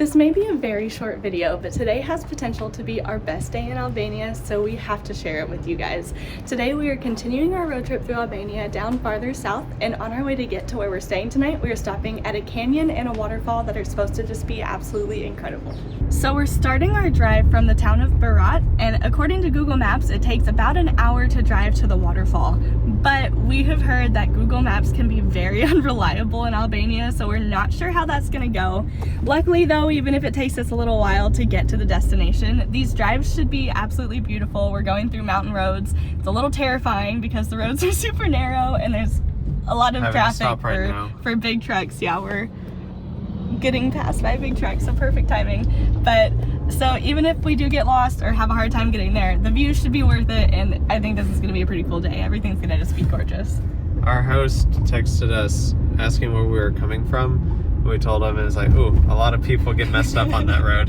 This may be a very short video, but today has potential to be our best day in Albania, so we have to share it with you guys. Today we are continuing our road trip through Albania down farther south, and on our way to get to where we're staying tonight, we are stopping at a canyon and a waterfall that are supposed to just be absolutely incredible. So we're starting our drive from the town of Berat, and according to Google Maps, it takes about an hour to drive to the waterfall. But we have heard that Google Maps can be very unreliable in Albania, so we're not sure how that's gonna go. Luckily though, even if it takes us a little while to get to the destination, these drives should be absolutely beautiful. We're going through mountain roads. It's a little terrifying because the roads are super narrow and there's a lot of traffic for big trucks. Yeah, we're getting passed by big trucks, so perfect timing. But so even if we do get lost or have a hard time getting there, the view should be worth it, and I think this is gonna be a pretty cool day. Everything's gonna just be gorgeous. Our host texted us asking where we were coming from. We told him, and it's like, ooh, a lot of people get messed up on that road.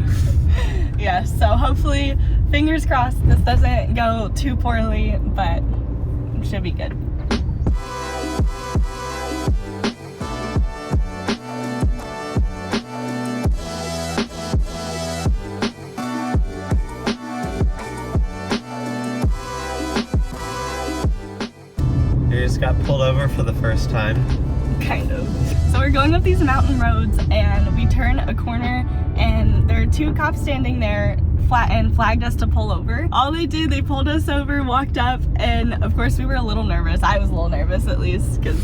Yeah, so hopefully, fingers crossed, this doesn't go too poorly, but it should be good. You just got pulled over for the first time. Kind of. So we're going up these mountain roads and we turn a corner and there are two cops standing there and flagged us to pull over. All they did, they pulled us over, walked up, and of course we were a little nervous. I was a little nervous at least because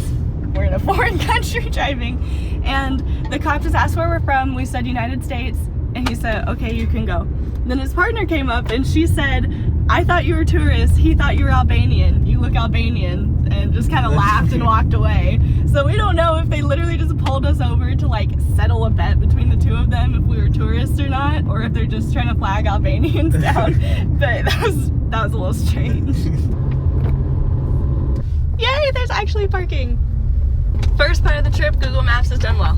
we're in a foreign country driving. And the cop just asked where we're from. We said United States and he said, okay, you can go. Then his partner came up and she said, I thought you were tourists. He thought you were Albanian. You look Albanian. And just kind of laughed and walked away. So we don't know if they literally just pulled us over to like settle a bet between the two of them if we were tourists or not, or if they're just trying to flag Albanians down. But that was a little strange. Yay, there's actually parking. First part of the trip, Google Maps has done well.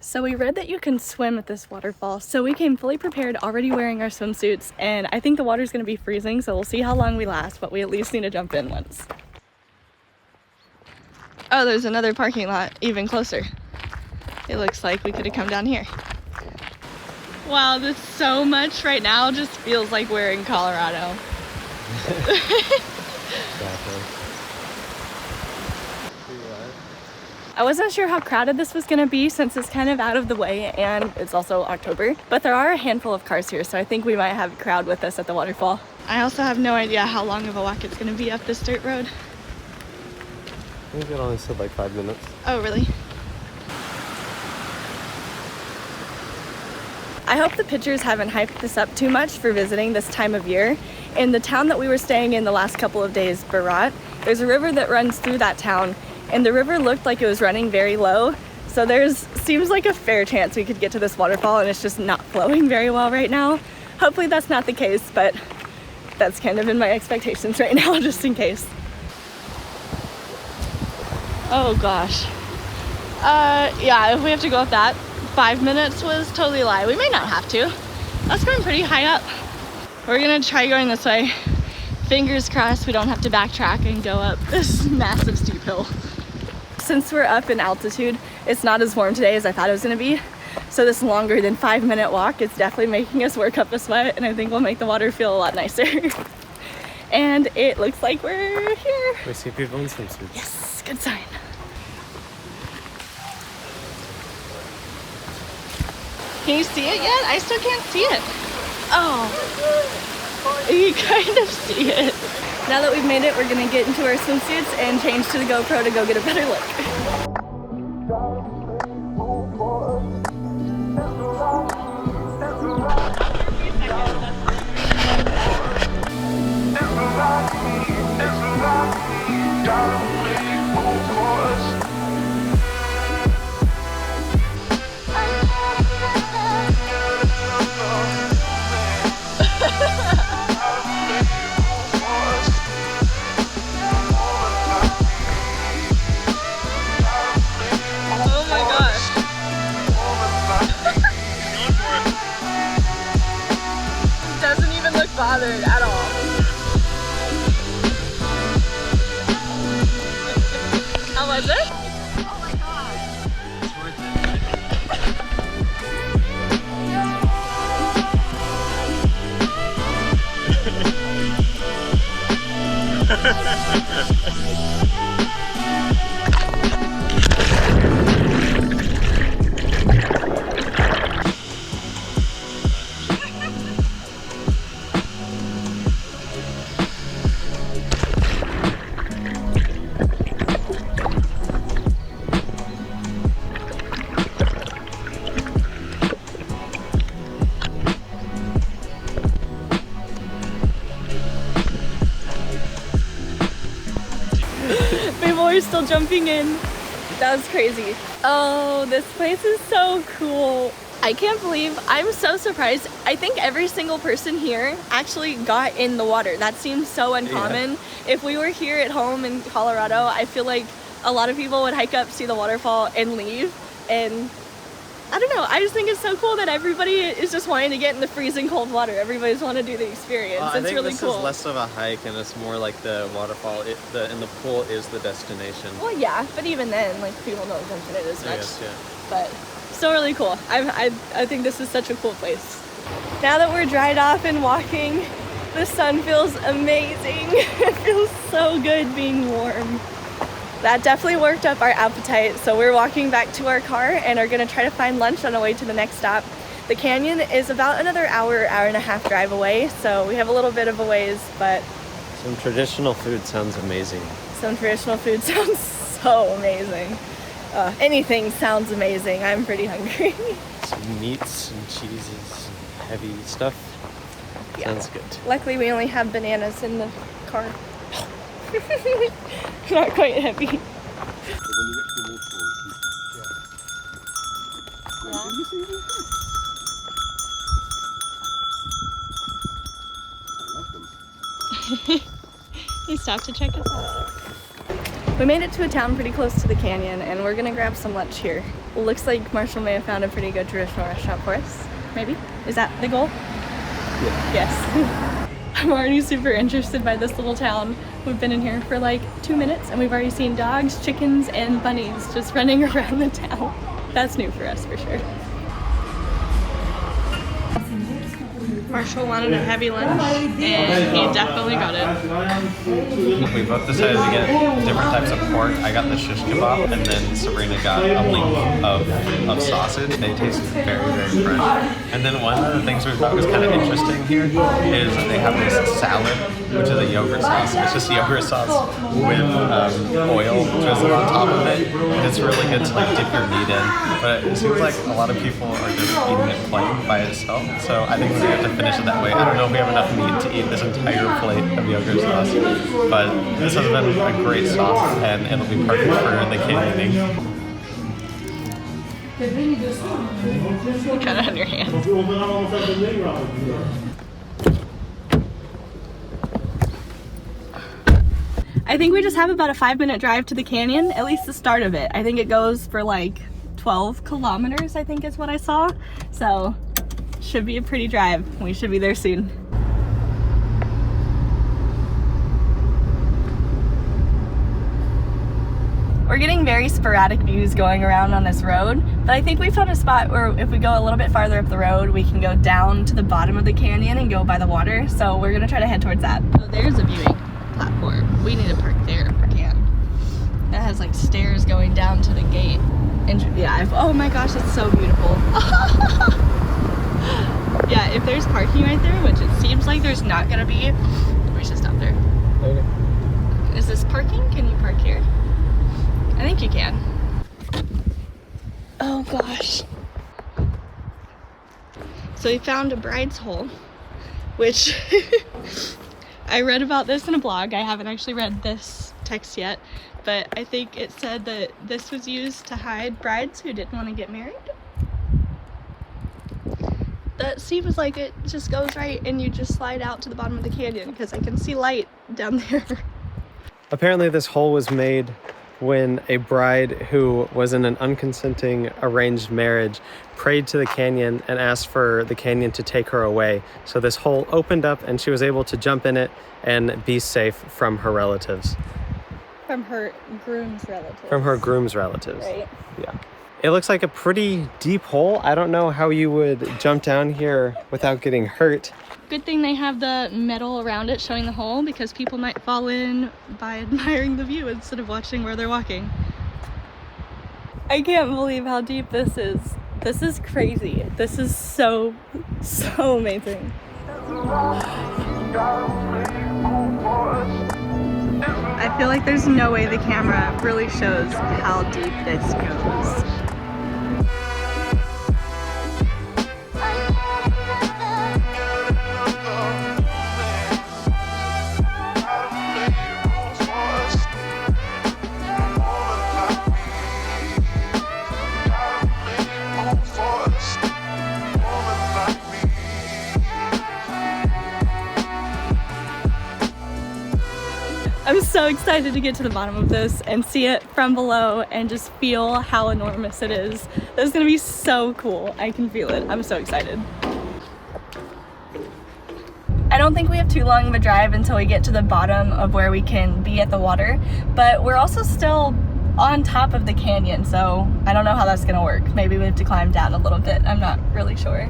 So we read that you can swim at this waterfall, so we came fully prepared, already wearing our swimsuits, and I think the water's gonna be freezing, so we'll see how long we last, but we at least need to jump in once. Oh, there's another parking lot even closer. It looks like we could have come down here. Wow, this so much right now just feels like we're in Colorado. Exactly. I wasn't sure how crowded this was gonna be since it's kind of out of the way and it's also October, but there are a handful of cars here, so I think we might have a crowd with us at the waterfall. I also have no idea how long of a walk it's gonna be up this dirt road. I think it only said like 5 minutes. Oh, really? I hope the pictures haven't hyped this up too much for visiting this time of year. In the town that we were staying in the last couple of days, Berat, there's a river that runs through that town, and the river looked like it was running very low, so seems like a fair chance we could get to this waterfall, and it's just not flowing very well right now. Hopefully that's not the case, but that's kind of in my expectations right now, just in case. Oh gosh. Yeah, if we have to go up that, 5 minutes was totally a lie. We may not have to. That's going pretty high up. We're gonna try going this way. Fingers crossed we don't have to backtrack and go up this massive steep hill. Since we're up in altitude, it's not as warm today as I thought it was gonna be. So this longer than 5 minute walk is definitely making us work up a sweat, and I think we'll make the water feel a lot nicer. And it looks like we're here. We see people in swimsuits. Yes, good sign. Can you see it yet? I still can't see it. Oh, you kind of see it. Now that we've made it, we're gonna get into our swimsuits and change to the GoPro to go get a better look. Bothered at all. How was it? Oh my god. still jumping in. That was crazy. Oh, this place is so cool. I can't believe, I'm so surprised. I think every single person here actually got in the water. That seems so uncommon. Yeah. If we were here at home in Colorado, I feel like a lot of people would hike up, see the waterfall, and leave. And I don't know, I just think it's so cool that everybody is just wanting to get in the freezing cold water. Everybody's want to do the experience. It's really cool. I think this is less of a hike and it's more like the waterfall. And the pool is the destination. Well, yeah, but even then, like, people don't jump in it as much. Yes, yeah. But still really cool. I think this is such a cool place. Now that we're dried off and walking, the sun feels amazing. It feels so good being warm. That definitely worked up our appetite, so we're walking back to our car and are gonna try to find lunch on our way to the next stop. The canyon is about another hour and a half drive away, so we have a little bit of a ways, but some traditional food sounds amazing. Some traditional food sounds so amazing. Anything sounds amazing. I'm pretty hungry. Some meats and cheeses and heavy stuff. Yeah. Sounds good. Luckily we only have bananas in the car. Not quite heavy. He stopped to check us out. We made it to a town pretty close to the canyon and we're gonna grab some lunch here. Looks like Marshall may have found a pretty good traditional restaurant for us. Maybe? Is that the goal? Yeah. Yes. I'm already super interested by this little town. We've been in here for like 2 minutes and we've already seen dogs, chickens, and bunnies just running around the town. That's new for us for sure. Marshall wanted a heavy lunch, and he definitely got it. We both decided to get different types of pork. I got the shish kebab, and then Sabrina got a link of sausage. They taste very, very fresh. And then one of the things we thought was kind of interesting here is they have this salad, which is a yogurt sauce. It's just yogurt sauce with oil drizzled on top of it. And it's really good to like dip your meat in. But it seems like a lot of people are just eating it plain by itself. So I think we're going to have to finish it that way. I don't know if we have enough meat to eat this entire plate of yogurt sauce, but this has been a great sauce and it'll be perfect for the canyoning. Kind of on your hand. I think we just have about a 5-minute drive to the canyon, at least the start of it. I think it goes for like 12 kilometers, I think is what I saw. So should be a pretty drive. We should be there soon. We're getting very sporadic views going around on this road, but I think we found a spot where if we go a little bit farther up the road, we can go down to the bottom of the canyon and go by the water. So we're gonna try to head towards that. Oh, there's a viewing platform. We need to park there if we can. That has like stairs going down to the gate. And yeah, oh my gosh, it's so beautiful. Yeah, if there's parking right there, which it seems like there's not gonna be, we should stop there. Okay. Is this parking? Can you park here? I think you can. Oh gosh. So we found a bride's hole, which I read about this in a blog. I haven't actually read this text yet, but I think it said that this was used to hide brides who didn't want to get married. That seems like it just goes right and you just slide out to the bottom of the canyon because I can see light down there. Apparently this hole was made when a bride who was in an unconsenting arranged marriage prayed to the canyon and asked for the canyon to take her away. So this hole opened up and she was able to jump in it and be safe from her relatives. From her groom's relatives. From her groom's relatives. Right. Yeah. It looks like a pretty deep hole. I don't know how you would jump down here without getting hurt. Good thing they have the metal around it showing the hole because people might fall in by admiring the view instead of watching where they're walking. I can't believe how deep this is. This is crazy. This is so amazing. I feel like there's no way the camera really shows how deep this goes. I'm so excited to get to the bottom of this and see it from below and just feel how enormous it is. This is gonna be so cool. I can feel it. I'm so excited. I don't think we have too long of a drive until we get to the bottom of where we can be at the water, but we're also still on top of the canyon, so I don't know how that's gonna work. Maybe we have to climb down a little bit. I'm not really sure.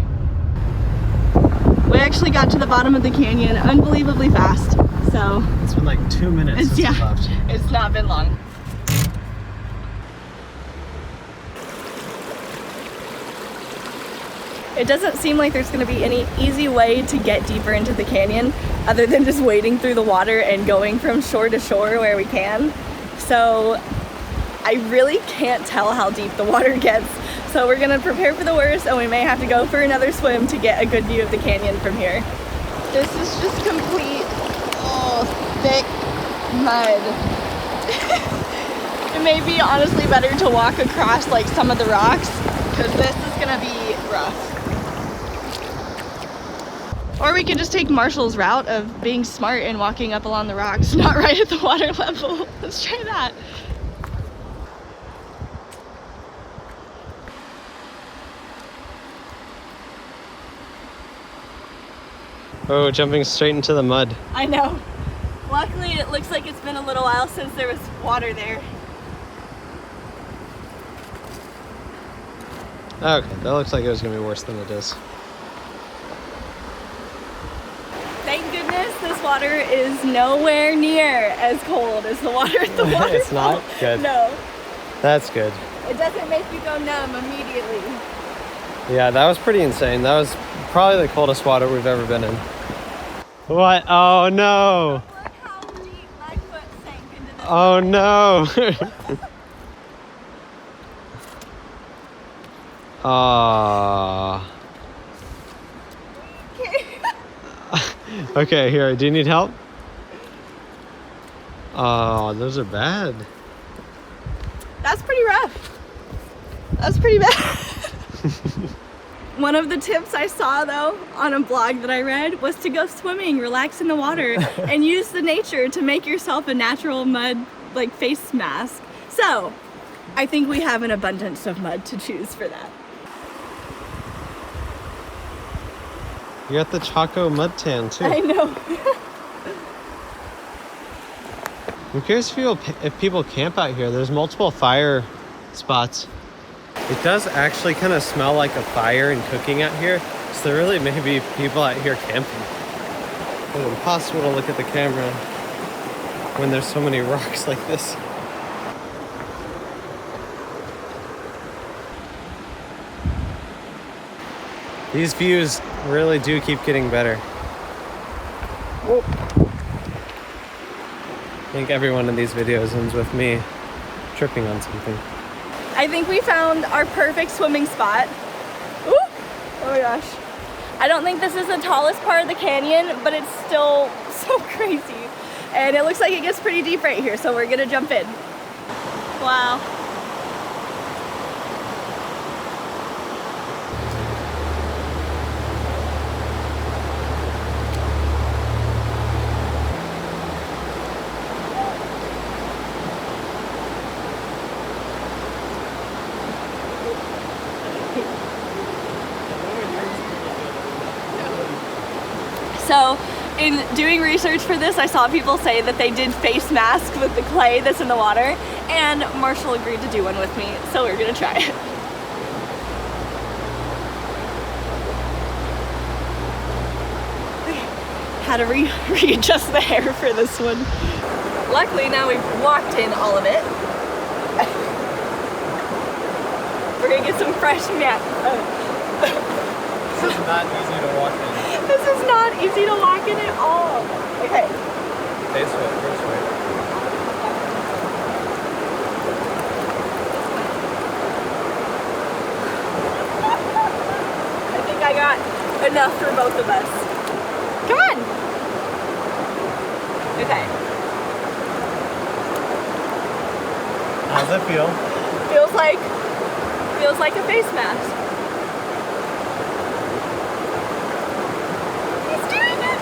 We actually got to the bottom of the canyon unbelievably fast, so. It's been like 2 minutes since we left. It's not been long. It doesn't seem like there's going to be any easy way to get deeper into the canyon other than just wading through the water and going from shore to shore where we can. So I really can't tell how deep the water gets. So we're going to prepare for the worst, and we may have to go for another swim to get a good view of the canyon from here. This is just complete, thick mud. It may be honestly better to walk across like some of the rocks, because this is going to be rough. Or we could just take Marshall's route of being smart and walking up along the rocks, not right at the water level. Let's try that. Oh, jumping straight into the mud. I know. Luckily, it looks like it's been a little while since there was water there. Okay, that looks like it was going to be worse than it is. Thank goodness this water is nowhere near as cold as the water at the waterfall. It's not? Good. No. That's good. It doesn't make you go numb immediately. Yeah, that was pretty insane. That was probably the coldest water we've ever been in. What? Oh no! Look how deep my foot sank into this. Oh no! Ah. Okay, here. Do you need help? Oh, those are bad. That's pretty rough. That's pretty bad. One of the tips I saw though on a blog that I read was to go swimming, relax in the water, and use the nature to make yourself a natural mud like face mask. So I think we have an abundance of mud to choose for that. You got the Chaco mud tan too. I know. I'm curious if people camp out here. There's multiple fire spots. It does actually kind of smell like a fire and cooking out here. So there really may be people out here camping. It's impossible to look at the camera when there's so many rocks like this. These views really do keep getting better. Whoa. I think every one of these videos ends with me tripping on something. I think we found our perfect swimming spot. Ooh. Oh my gosh. I don't think this is the tallest part of the canyon, but it's still so crazy. And it looks like it gets pretty deep right here, so we're gonna jump in. Wow. So in doing research for this, I saw people say that they did face masks with the clay that's in the water, and Marshall agreed to do one with me, so we're gonna try it. Had to readjust the hair for this one. Luckily now we've walked in all of it. We're gonna get some fresh mat. This is not easy to walk in. This is not easy to walk in at all. Okay. This way, first way. I think I got enough for both of us. Come on. Okay. How's it feel? Feels like a face mask. He's doing it.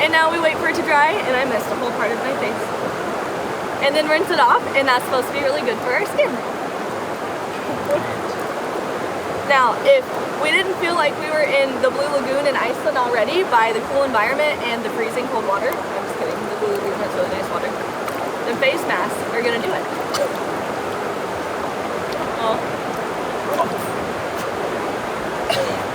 And now we wait for it to dry, and I missed a whole part of my face. And then rinse it off, and that's supposed to be really good for our skin. Now, if we didn't feel like we were in the Blue Lagoon in Iceland already by the cool environment and the freezing cold water, I'm just kidding, the Blue Lagoon has really nice water, the face masks are gonna do it. Oh.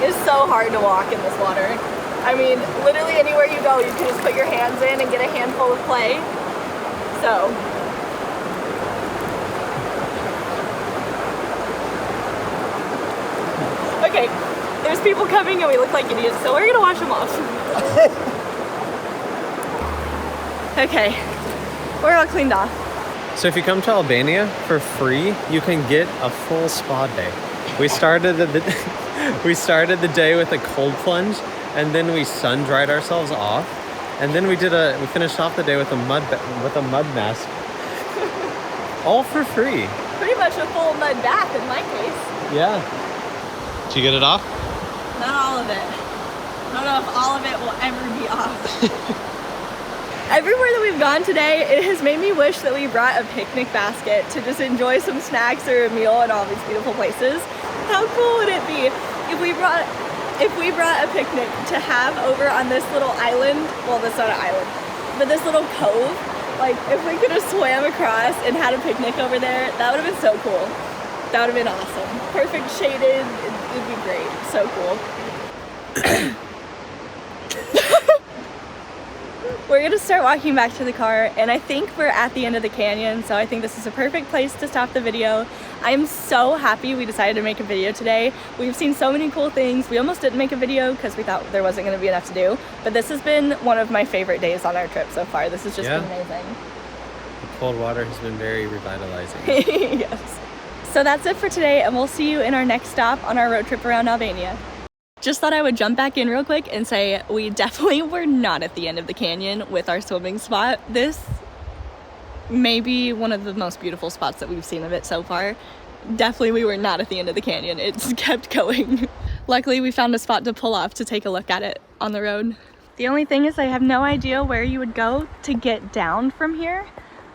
It's so hard to walk in this water. I mean, literally anywhere you go, you can just put your hands in and get a handful of clay. So. Okay, there's people coming and we look like idiots, so we're gonna wash them off. Okay, we're all cleaned off. So if you come to Albania for free, you can get a full spa day. We started the day with a cold plunge, and then we sun dried ourselves off, and then we finished off the day with a mud mask, all for free. Pretty much a full mud bath in my case. Yeah. Did you get it off? Not all of it. I don't know if all of it will ever be off. Everywhere that we've gone today, it has made me wish that we brought a picnic basket to just enjoy some snacks or a meal in all these beautiful places. How cool would it be if we brought a picnic to have over on this little island? Well, that's not an island, but this little cove. Like, if we could have swam across and had a picnic over there, that would have been so cool. That would have been awesome. Perfect shaded, it'd be great. So cool. We're gonna start walking back to the car, and I think we're at the end of the canyon, so I think this is a perfect place to stop the video. I am so happy we decided to make a video today. We've seen so many cool things. We almost didn't make a video because we thought there wasn't gonna be enough to do, but this has been one of my favorite days on our trip so far. This has just been amazing. The cold water has been very revitalizing. Yes. So that's it for today, and we'll see you in our next stop on our road trip around Albania. Just thought I would jump back in real quick and say we definitely were not at the end of the canyon with our swimming spot. This may be one of the most beautiful spots that we've seen of it so far. Definitely we were not at the end of the canyon. It's kept going. Luckily we found a spot to pull off to take a look at it on the road. The only thing is I have no idea where you would go to get down from here,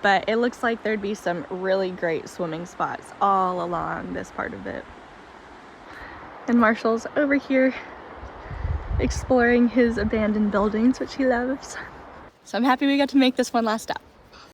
but it looks like there'd be some really great swimming spots all along this part of it. And Marshall's over here exploring his abandoned buildings, which he loves. So I'm happy we got to make this one last stop.